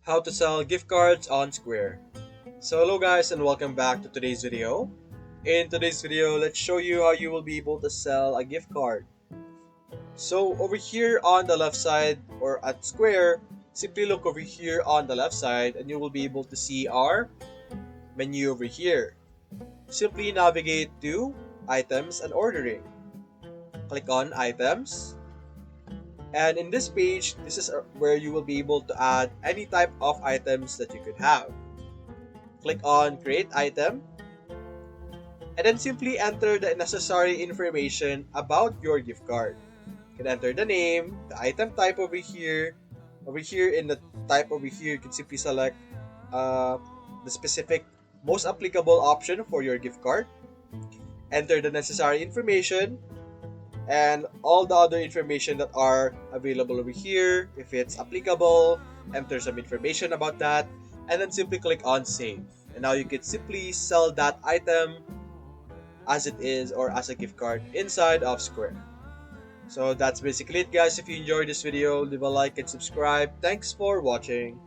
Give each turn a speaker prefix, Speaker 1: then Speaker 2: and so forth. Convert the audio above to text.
Speaker 1: How to sell gift cards on Square. So hello guys and welcome back to today's video. In today's video, let's show you how you will be able to sell a gift card. So over here on the left side or at Square, simply look over here on the left side and you will be able to see our menu over here. Simply navigate to items and ordering. Click on items. And in this page, this is where you will be able to add any type of items that you could have. Click on create item and then simply enter the necessary information about your gift card. You can enter the name, the item type over here. Over here in the type over here, you can simply select uh, the specific most applicable option for your gift card. Enter the necessary information and all the other information that are available over here. If it's applicable, enter some information about that and then simply click on save. And now you can simply sell that item as it is or as a gift card inside of Square. So that's basically it guys. If you enjoyed this video, leave a like and subscribe. Thanks for watching.